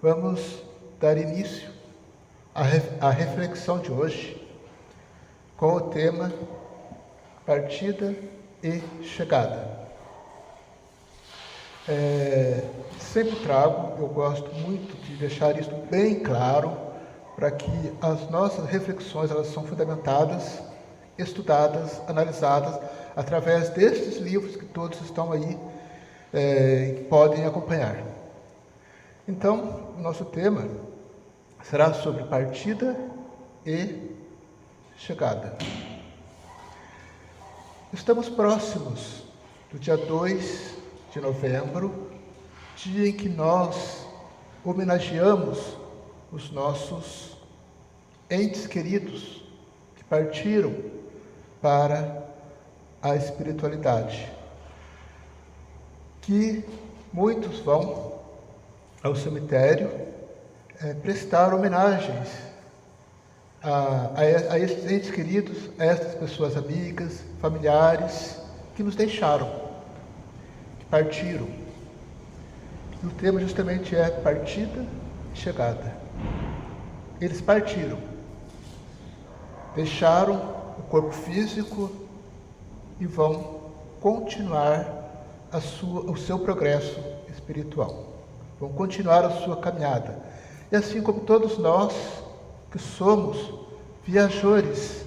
Vamos dar início à reflexão de hoje com o tema Partida e Chegada. Sempre trago, eu gosto muito de deixar isso bem claro, para que as nossas reflexões elas são fundamentadas, estudadas, analisadas, através destes livros que todos estão aí, que podem acompanhar. Então, o nosso tema será sobre partida e chegada. Estamos próximos do dia 2 de novembro, dia em que nós homenageamos os nossos entes queridos que partiram para a espiritualidade. Que muitos vão ao cemitério prestar homenagens a esses entes queridos, a essas pessoas amigas, familiares que nos deixaram, que partiram. E o tema justamente é partida e chegada. Eles partiram, deixaram o corpo físico e vão continuar o seu progresso espiritual. Vão continuar a sua caminhada. E assim como todos nós que somos viajores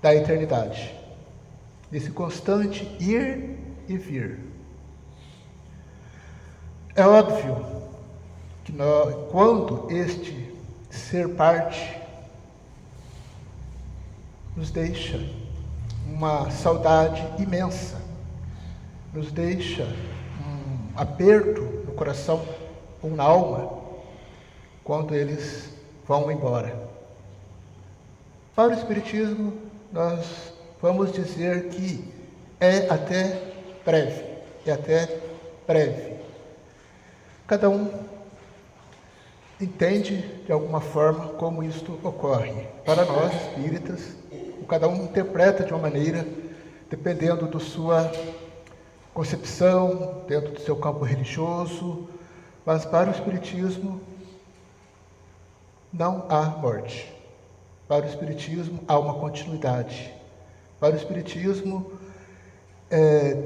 da eternidade, desse constante ir e vir. É óbvio que quando este ser parte, nos deixa uma saudade imensa, nos deixa um aperto no coração ou na alma, quando eles vão embora. Para o Espiritismo, nós vamos dizer que é até breve. Cada um entende de alguma forma como isto ocorre. Para nós, espíritas, cada um interpreta de uma maneira, dependendo da sua concepção, dentro do seu campo religioso, mas para o Espiritismo não há morte. Para o Espiritismo há uma continuidade. Para o Espiritismo,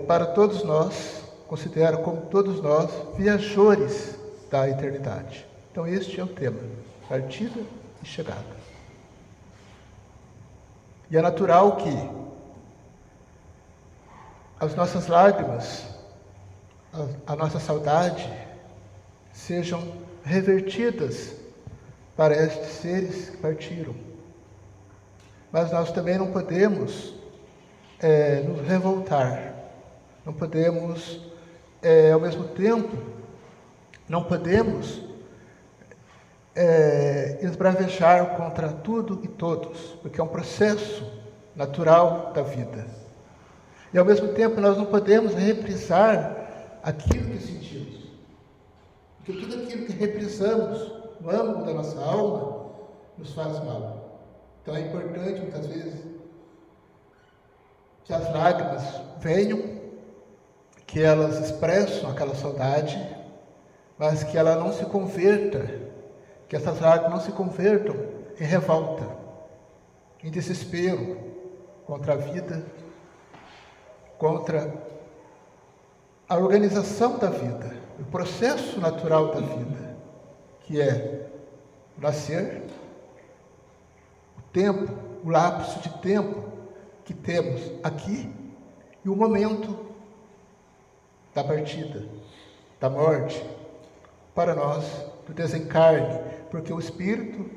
para todos nós, considera como todos nós viajores da eternidade. Então este é o tema, partida e chegada. E é natural que as nossas lágrimas, a nossa saudade, sejam revertidas para estes seres que partiram. Mas nós também não podemos nos revoltar, não podemos, ao mesmo tempo, não podemos esbravejar contra tudo e todos, porque é um processo natural da vida. E ao mesmo tempo nós não podemos reprisar aquilo que sentimos, porque tudo aquilo que reprisamos no âmago da nossa alma nos faz mal. Então é importante muitas vezes que as lágrimas venham, que elas expressam aquela saudade, mas que ela não se converta, que essas lágrimas não se convertam em revolta, em desespero contra a vida, contra a organização da vida, o processo natural da vida, que é nascer, o tempo, o lapso de tempo que temos aqui e o momento da partida, da morte, para nós, do desencarne, porque o espírito,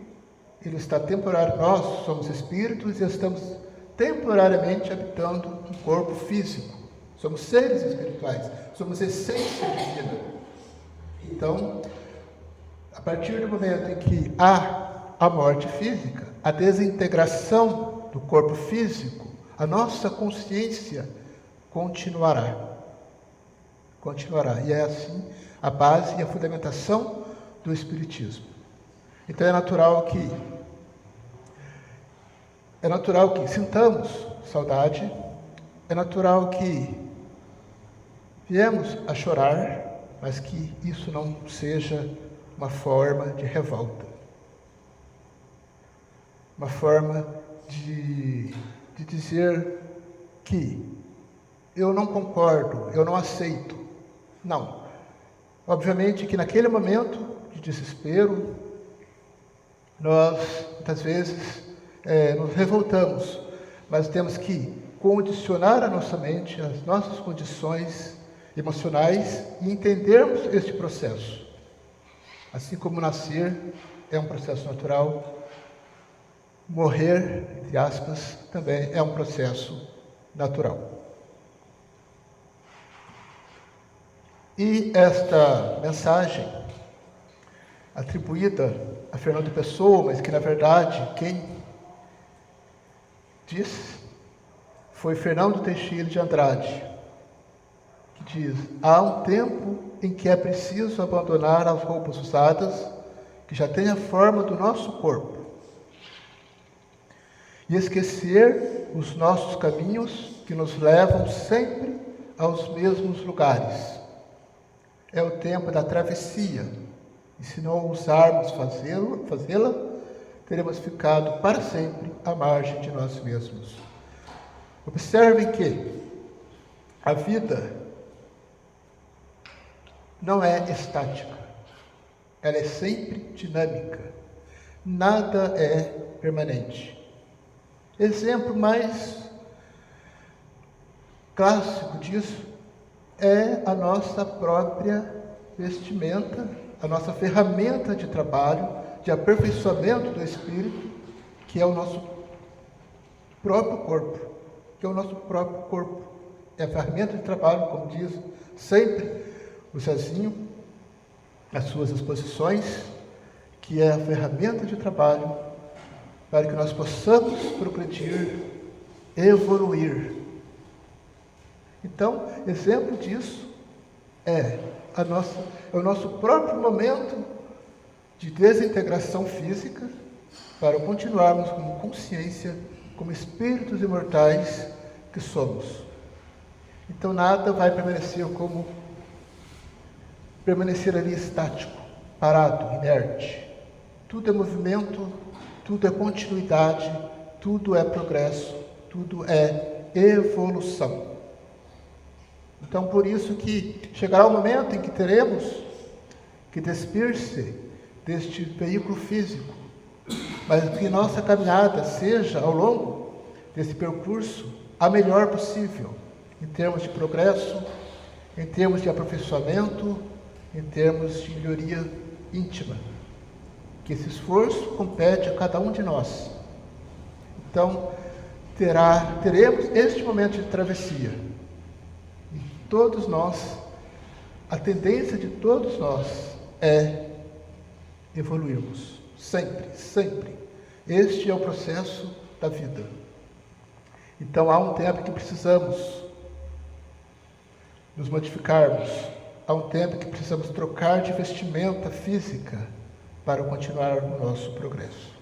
ele está temporário, nós somos espíritos e estamos temporariamente habitando um corpo físico. Somos seres espirituais, somos essência divina. Então, a partir do momento em que há a morte física, a desintegração do corpo físico, a nossa consciência continuará. E é assim a base e a fundamentação do Espiritismo. Então é natural que sintamos saudade, é natural que viemos a chorar, mas que isso não seja uma forma de revolta, uma forma de dizer que eu não concordo, eu não aceito. Não. Obviamente que naquele momento de desespero, nós muitas vezes nos revoltamos, mas temos que condicionar a nossa mente, as nossas condições emocionais e entendermos este processo. Assim como nascer é um processo natural, morrer, entre aspas, também é um processo natural. E esta mensagem, atribuída a Fernando Pessoa, mas que na verdade quem disse foi Fernando Teixeira de Andrade, que diz: há um tempo em que é preciso abandonar as roupas usadas, que já têm a forma do nosso corpo, e esquecer os nossos caminhos que nos levam sempre aos mesmos lugares. É o tempo da travessia, e se não ousarmos fazê-la, teremos ficado para sempre à margem de nós mesmos. Observem que a vida não é estática, ela é sempre dinâmica, nada é permanente. Exemplo mais clássico disso é a nossa própria vestimenta, a nossa ferramenta de trabalho, de aperfeiçoamento do espírito, que é o nosso próprio corpo. É a ferramenta de trabalho, como diz sempre o Zezinho, nas suas exposições, que é a ferramenta de trabalho para que nós possamos progredir, evoluir. Então, exemplo disso é o nosso próprio momento de desintegração física para continuarmos como consciência, como espíritos imortais que somos. Então, nada vai permanecer ali estático, parado, inerte. Tudo é movimento, tudo é continuidade, tudo é progresso, tudo é evolução. Então, por isso que chegará o momento em que teremos que despir-se deste veículo físico, mas que nossa caminhada seja, ao longo desse percurso, a melhor possível, em termos de progresso, em termos de aperfeiçoamento, em termos de melhoria íntima. Que esse esforço compete a cada um de nós. Então, teremos este momento de travessia. Todos nós, a tendência de todos nós é evoluirmos, sempre. Este é o processo da vida. Então há um tempo que precisamos nos modificarmos, há um tempo que precisamos trocar de vestimenta física para continuar o nosso progresso.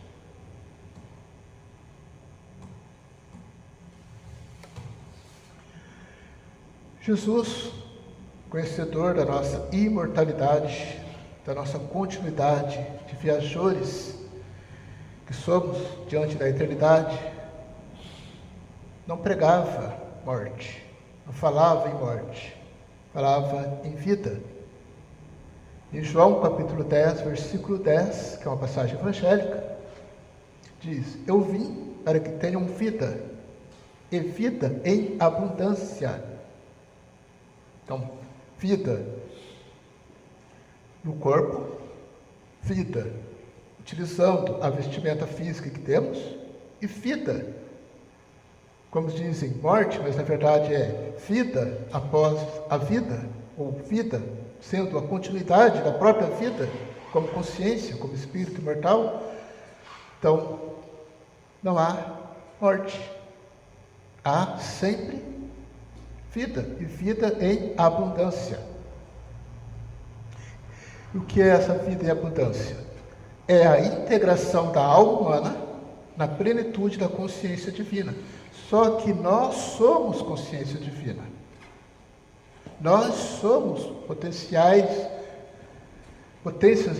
Jesus, conhecedor da nossa imortalidade, da nossa continuidade de viajores que somos diante da eternidade, não pregava morte, não falava em morte, falava em vida. Em João capítulo 10, versículo 10, que é uma passagem evangélica, diz: eu vim para que tenham vida, e vida em abundância. Então, vida no corpo, vida utilizando a vestimenta física que temos, e vida, como dizem, morte, mas na verdade é vida após a vida, ou vida sendo a continuidade da própria vida, como consciência, como espírito imortal. Então, não há morte, há sempre vida, e vida em abundância. E o que é essa vida em abundância? É a integração da alma humana na plenitude da consciência divina. Só que nós somos consciência divina. Nós somos potenciais potências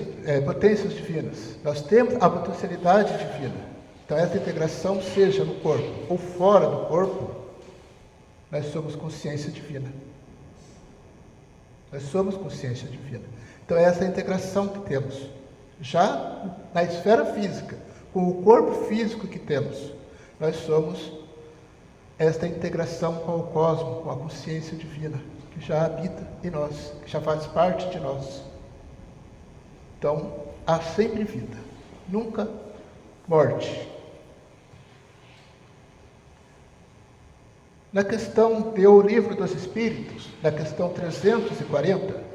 divinas. Nós temos a potencialidade divina. Então, essa integração, seja no corpo ou fora do corpo, nós somos consciência divina. Nós somos consciência divina. Então, essa é a integração que temos. Já na esfera física, com o corpo físico que temos, nós somos esta integração com o cosmos, com a consciência divina, que já habita em nós, que já faz parte de nós. Então, há sempre vida, nunca morte. Na questão do Livro dos Espíritos, na questão 340,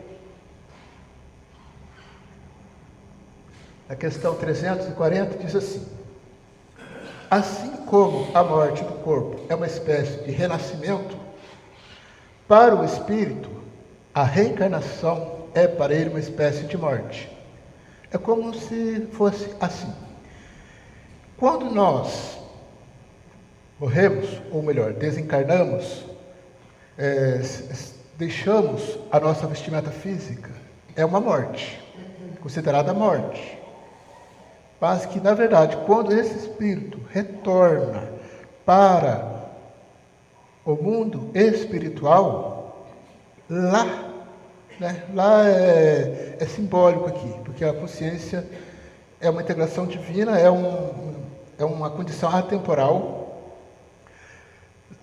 diz assim: assim como a morte do corpo é uma espécie de renascimento, para o espírito, a reencarnação é para ele uma espécie de morte. É como se fosse assim. Quando nós morremos, ou melhor, desencarnamos, deixamos a nossa vestimenta física, é uma morte, considerada morte. Mas que, na verdade, quando esse espírito retorna para o mundo espiritual, lá é simbólico aqui, porque a consciência é uma integração divina, é uma condição atemporal.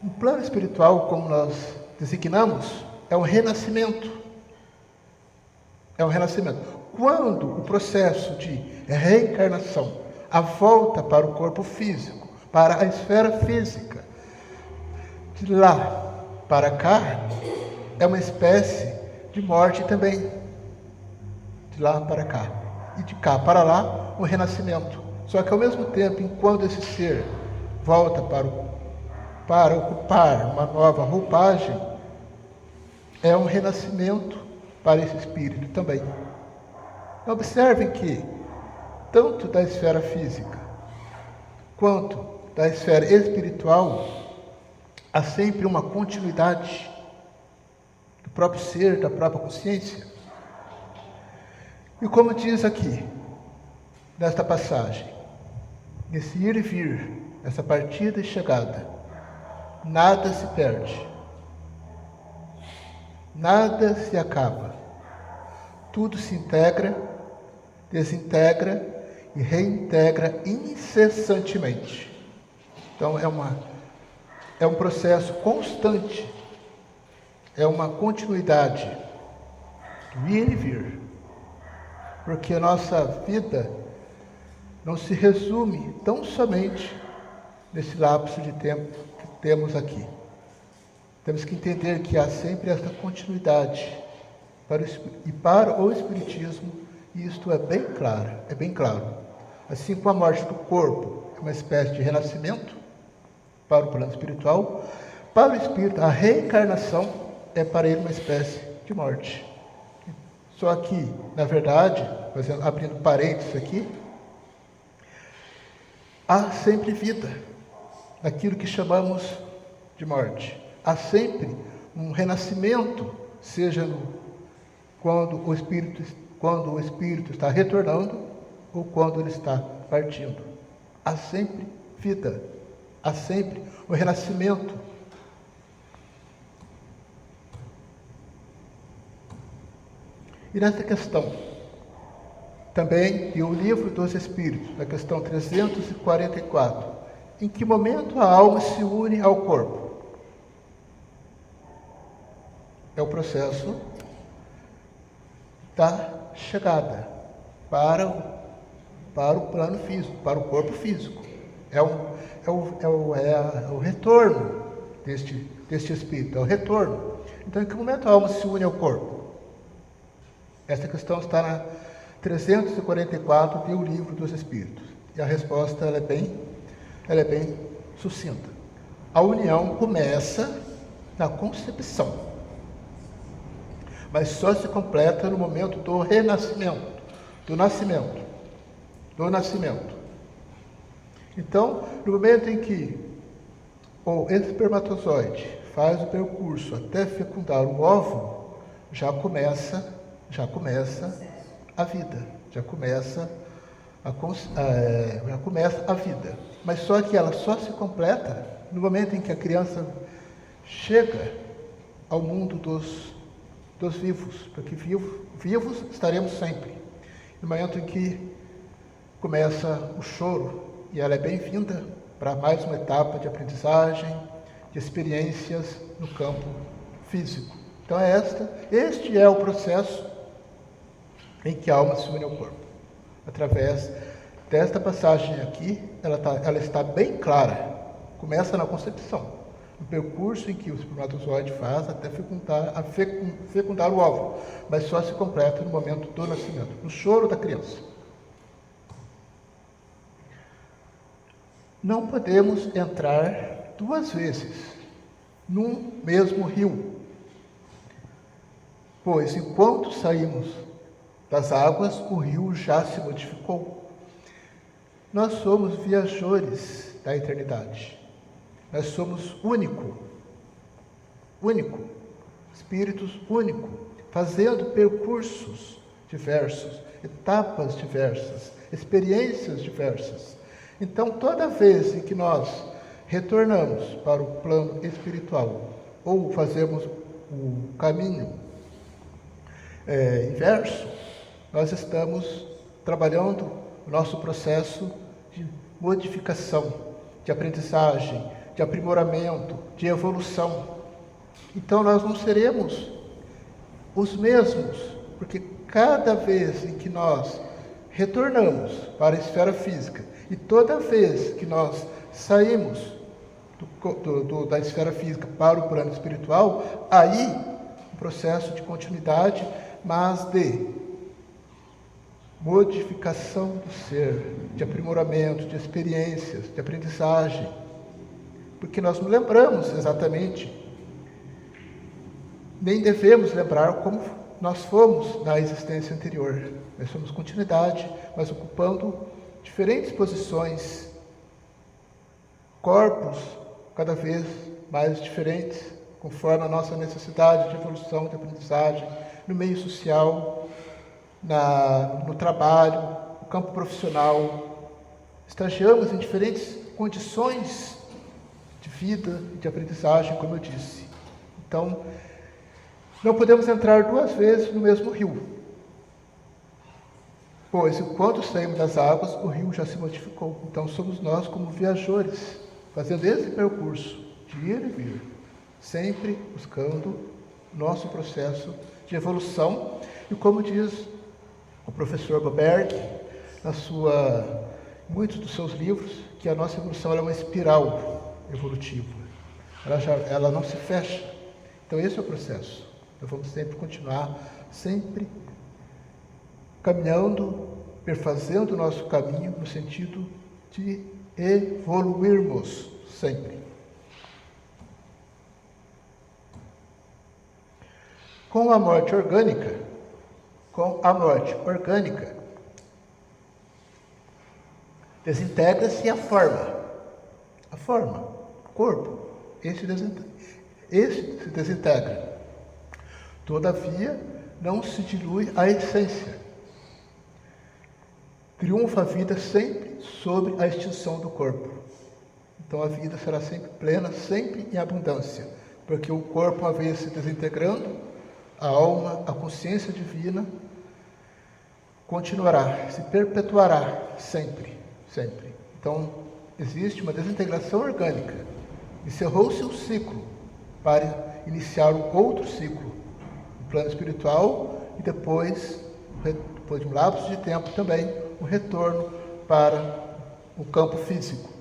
No plano espiritual, como nós designamos, é um renascimento. É um renascimento. Quando o processo de reencarnação, a volta para o corpo físico, para a esfera física, de lá para cá, é uma espécie de morte também. De lá para cá. E de cá para lá, um renascimento. Só que ao mesmo tempo, enquanto esse ser volta para ocupar uma nova roupagem, é um renascimento para esse espírito também. Observem que, tanto da esfera física, quanto da esfera espiritual, há sempre uma continuidade do próprio ser, da própria consciência. E como diz aqui, nesta passagem, nesse ir e vir, essa partida e chegada, nada se perde, nada se acaba, tudo se integra, desintegra e reintegra incessantemente. Então é um processo constante, é uma continuidade do ir e vir, porque a nossa vida não se resume tão somente nesse lapso de tempo que temos aqui. Temos que entender que há sempre essa continuidade para o Espiritismo, e isto é bem claro. Assim como a morte do corpo é uma espécie de renascimento para o plano espiritual, para o espírito a reencarnação é para ele uma espécie de morte. Só que, na verdade, abrindo parênteses aqui, há sempre vida naquilo que chamamos de morte. Há sempre um renascimento, seja quando o espírito está retornando ou quando ele está partindo. Há sempre vida, há sempre o renascimento. E nessa questão, também, e o Livro dos Espíritos, na questão 344, em que momento a alma se une ao corpo? É o processo da chegada para o plano físico, para o corpo físico. É o retorno deste espírito, é o retorno. Então, em que momento a alma se une ao corpo? Essa questão está na 344 do Livro dos Espíritos. E a resposta ela é bem sucinta. A união começa na concepção, mas só se completa no momento do renascimento, do nascimento. Então, no momento em que o espermatozoide faz o percurso até fecundar o óvulo, já começa a vida, já começa a vida. Mas só que ela só se completa no momento em que a criança chega ao mundo dos vivos, porque vivos estaremos sempre. No momento em que começa o choro, e ela é bem-vinda para mais uma etapa de aprendizagem, de experiências no campo físico. Então este é o processo em que a alma se une ao corpo. Através desta passagem aqui, ela está bem clara. Começa na concepção, no percurso em que o espermatozoide faz até fecundar o óvulo, mas só se completa no momento do nascimento, no choro da criança. Não podemos entrar duas vezes num mesmo rio, pois enquanto saímos das águas, o rio já se modificou. Nós somos viajores da eternidade. Nós somos único, espíritos único, fazendo percursos diversos, etapas diversas, experiências diversas. Então, toda vez em que nós retornamos para o plano espiritual ou fazemos o caminho inverso, nós estamos trabalhando o nosso processo de modificação, de aprendizagem, de aprimoramento, de evolução. Então nós não seremos os mesmos, porque cada vez em que nós retornamos para a esfera física e toda vez que nós saímos da esfera física para o plano espiritual, aí um processo de continuidade, mas de modificação do ser, de aprimoramento, de experiências, de aprendizagem, porque nós não lembramos exatamente, nem devemos lembrar como nós fomos na existência anterior. Nós somos continuidade, mas ocupando diferentes posições, corpos cada vez mais diferentes, conforme a nossa necessidade de evolução, de aprendizagem, no meio social, no trabalho, no campo profissional. Estagiamos em diferentes condições de vida e de aprendizagem, como eu disse. Então, não podemos entrar duas vezes no mesmo rio, pois enquanto saímos das águas, o rio já se modificou. Então, somos nós como viajores, fazendo esse percurso de ir e vir, sempre buscando nosso processo de evolução. E como diz o professor Goberg, muitos dos seus livros, que a nossa evolução é uma espiral evolutiva. Ela não se fecha. Então esse é o processo. Nós vamos sempre continuar, sempre caminhando, perfazendo o nosso caminho no sentido de evoluirmos sempre. Com a morte orgânica, desintegra-se a forma, o corpo, esse se desintegra. Todavia, não se dilui a essência. Triunfa a vida sempre sobre a extinção do corpo. Então a vida será sempre plena, sempre em abundância, porque o corpo, uma vez se desintegrando, a alma, a consciência divina, continuará, se perpetuará sempre, sempre. Então, existe uma desintegração orgânica. Encerrou-se um ciclo para iniciar um outro ciclo, no plano espiritual, e depois de um lapso de tempo também, um retorno para o campo físico.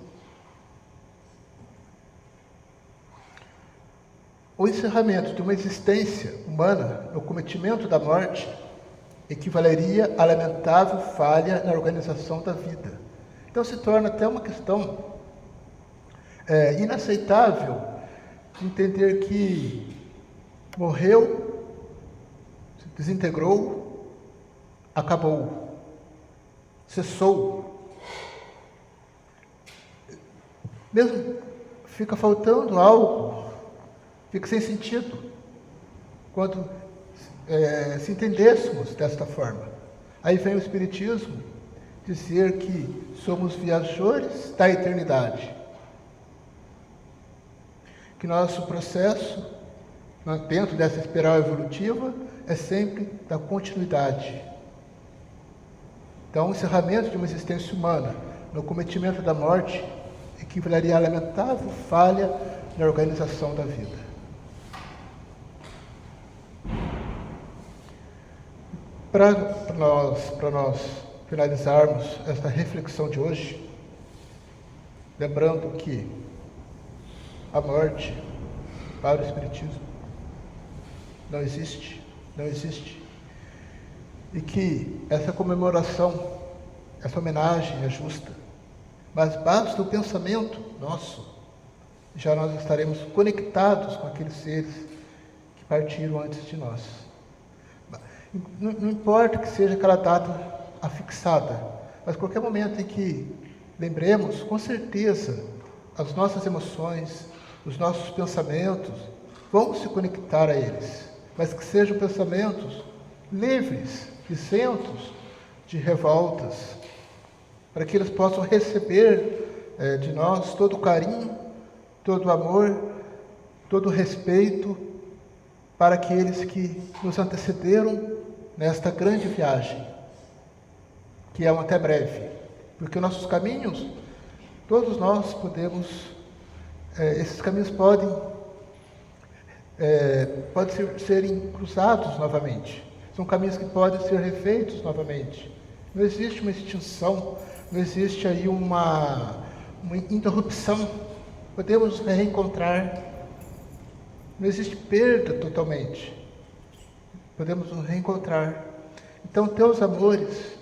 O encerramento de uma existência humana no cometimento da morte equivaleria à lamentável falha na organização da vida. Então se torna até uma questão inaceitável de entender que morreu, se desintegrou, acabou, cessou. Mesmo fica faltando algo, fica sem sentido, quando se entendêssemos desta forma. Aí vem o Espiritismo dizer que somos viajores da eternidade. Que nosso processo, dentro dessa espiral evolutiva, é sempre da continuidade. Então, o encerramento de uma existência humana no cometimento da morte equivaleria à lamentável falha na organização da vida. Para nós finalizarmos esta reflexão de hoje, lembrando que a morte para o Espiritismo não existe, e que essa comemoração, essa homenagem é justa, mas basta o pensamento nosso, já nós estaremos conectados com aqueles seres que partiram antes de nós. Não importa que seja aquela data afixada, mas qualquer momento em que lembremos, com certeza, as nossas emoções, os nossos pensamentos vão se conectar a eles, mas que sejam pensamentos livres, isentos de revoltas, para que eles possam receber de nós todo o carinho, todo o amor, todo o respeito para aqueles que nos antecederam nesta grande viagem, que é um até breve, porque nossos caminhos, todos nós podemos, esses caminhos podem serem cruzados novamente, são caminhos que podem ser refeitos novamente. Não existe uma extinção, não existe aí uma interrupção, podemos reencontrar, não existe perda totalmente, podemos nos reencontrar. Então, teus amores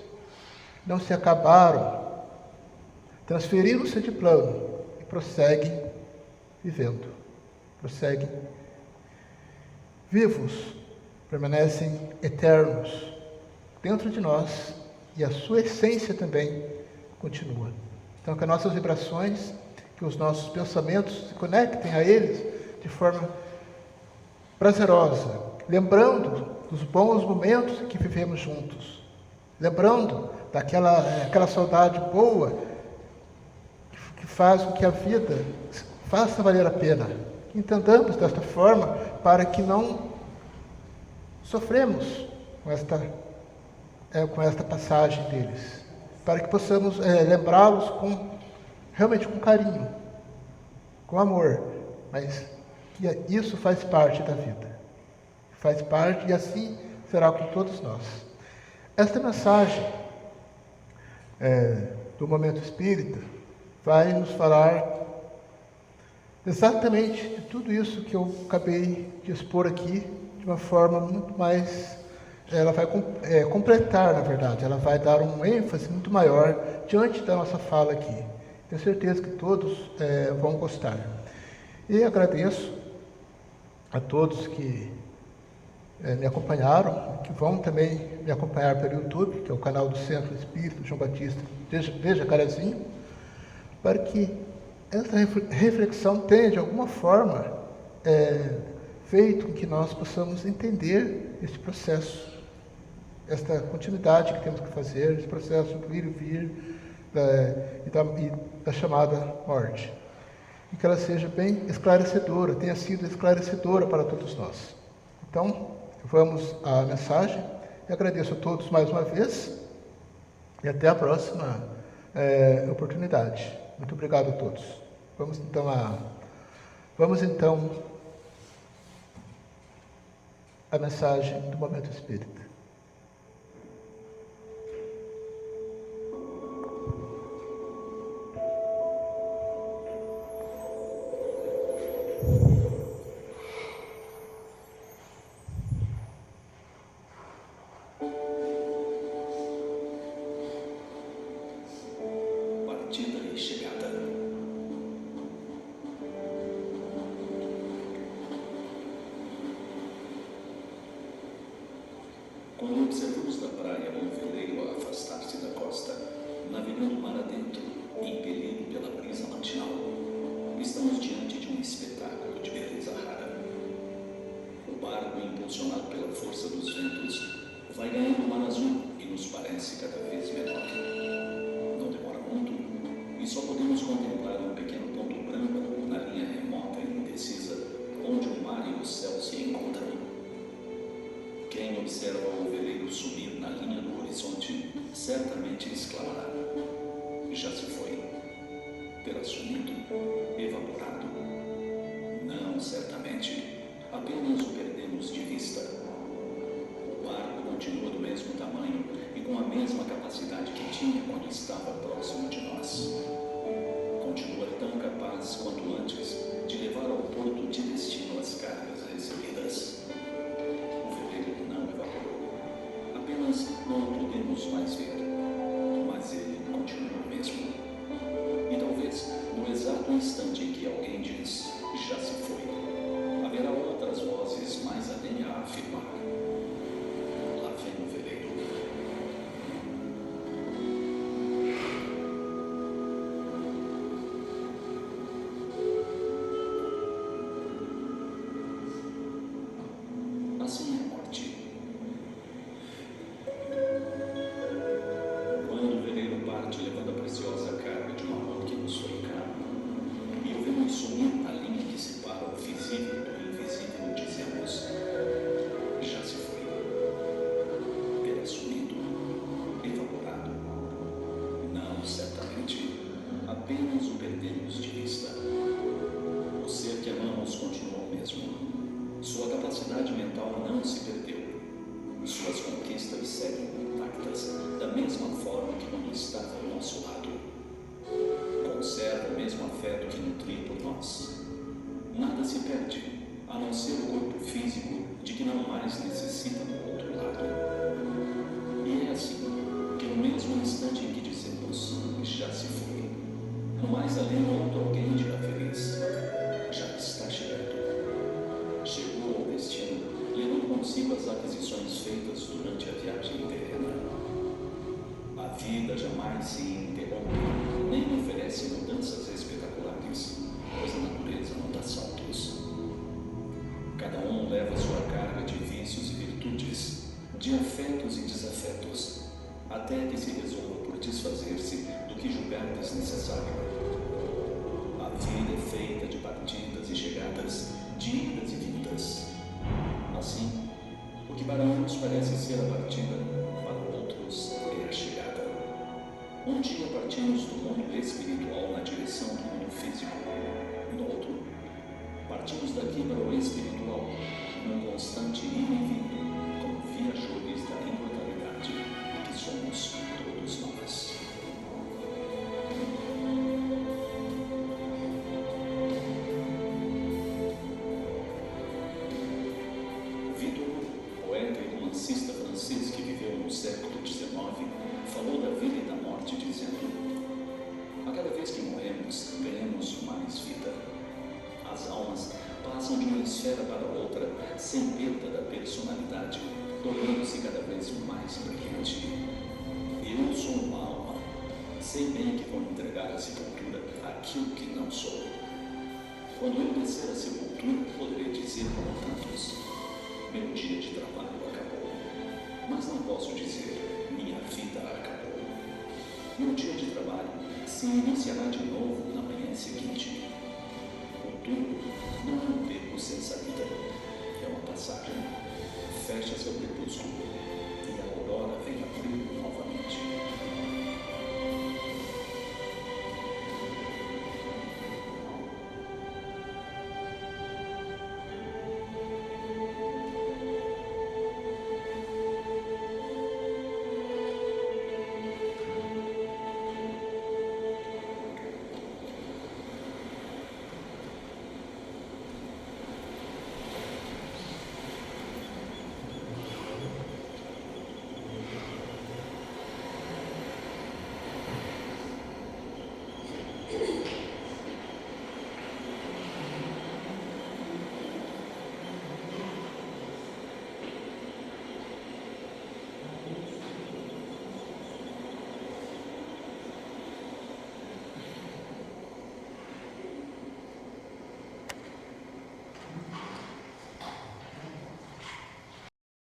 não se acabaram, transferiram-se de plano e prosseguem vivendo, prosseguem vivos, permanecem eternos dentro de nós, e a sua essência também continua. Então, que as nossas vibrações, que os nossos pensamentos se conectem a eles de forma prazerosa, lembrando dos bons momentos que vivemos juntos, lembrando daquela saudade boa que faz com que a vida faça valer a pena. Entendamos desta forma para que não sofremos com esta passagem deles, para que possamos lembrá-los realmente com carinho, com amor, mas que isso faz parte da vida, faz parte, e assim será com todos nós. Esta mensagem do Momento Espírita vai nos falar exatamente de tudo isso que eu acabei de expor aqui, de uma forma muito mais, ela vai completar, na verdade, ela vai dar um ênfase muito maior diante da nossa fala aqui. Tenho certeza que todos vão gostar. E agradeço a todos que me acompanharam, que vão também me acompanhar pelo YouTube, que é o canal do Centro Espírita João Batista de Jacarezinho, para que essa reflexão tenha, de alguma forma, feito com que nós possamos entender este processo, esta continuidade que temos que fazer, esse processo do ir e vir e da chamada morte. E que ela seja bem esclarecedora, tenha sido esclarecedora para todos nós. Então, vamos à mensagem. Eu agradeço a todos mais uma vez e até a próxima oportunidade. Muito obrigado a todos. Vamos então à mensagem do Momento Espírita. Partida e chegada. Quando observamos da praia um veleiro a afastar-se da costa, navegando mar adentro, impelido pela brisa matinal, estamos diante de um espetáculo de beleza rara. O barco, impulsionado pela força dos ventos, vai ganhando mar azul e nos parece vez menor. Não demora muito e só podemos contemplar um pequeno ponto branco na linha remota e indecisa onde o mar e o céu se encontram. Quem observa o veleiro sumir na linha do horizonte certamente exclamará: já se foi. Terá sumido, evaporado. Não, certamente. Apenas o perdemos de vista. O barco continua do mesmo tamanho e com a mesma capacidade que tinha quando estava próximo de nós. Continua tão capaz quanto antes de levar ao porto de destino as cargas recebidas. O veleiro não evaporou. Apenas não o podemos mais ver. Mas ele continua o mesmo. E talvez, no exato instante em que alguém diz, já se foi, haverá outras vozes mais além a afirmar: lá vem o veleiro. Assim é a morte. Quando o veleiro parte levando a preciosa carga de uma mão que nos foi caro, e o vemos sumir na linha que separa o visível do invisível, dizemos: já se foi. Terá sumido, evaporado. Não, certamente. Apenas o perdemos de vista. O ser que amamos continua o mesmo. Sua capacidade mental não se perdeu. Suas conquistas seguem intactas, da mesma forma que quando estava ao nosso lado. Conserva o mesmo afeto que nutria por nós. Nada se perde, a não ser o corpo físico de que não mais necessita do outro lado. E é assim que no mesmo instante em que dizemos, já se foi, no mais além outro alguém dirá feliz: já está chegando. Chegou ao destino, levando consigo as aquisições feitas durante a viagem terrena. A vida jamais se interrompe, nem oferece mudanças espetaculares, pois a natureza não dá saltos. Cada um leva sua carga de vícios e virtudes, de afetos e desafetos, até que se resolva por desfazer-se do que julgar desnecessário. A vida é feita de partidas e chegadas, de idas e vindas. Assim, o que para uns parece ser a partida, para outros é a chegada. Um dia partimos do mundo espiritual na direção do mundo físico. No outro, partimos daqui para o espiritual, num constante ir e vindo, como viajores da imortalidade, que somos todos nós. Poeta e romancista francês que viveu no século XIX, falou da vida e da morte dizendo: a cada vez que morremos, ganhamos mais vida. As almas passam de uma esfera para outra, sem perda da personalidade, tornando-se cada vez mais brilhante. Eu sou uma alma, sei bem que vou entregar à sepultura aquilo que não sou. Quando eu descer à sepultura, poderei dizer como tantos: meu dia de trabalho acabou. Mas não posso dizer, minha vida acabou. Meu dia de trabalho se iniciará de novo na manhã seguinte. O túmulo não é um beco sem saída, é uma passagem. Fecha seu crepúsculo e a aurora vem abrir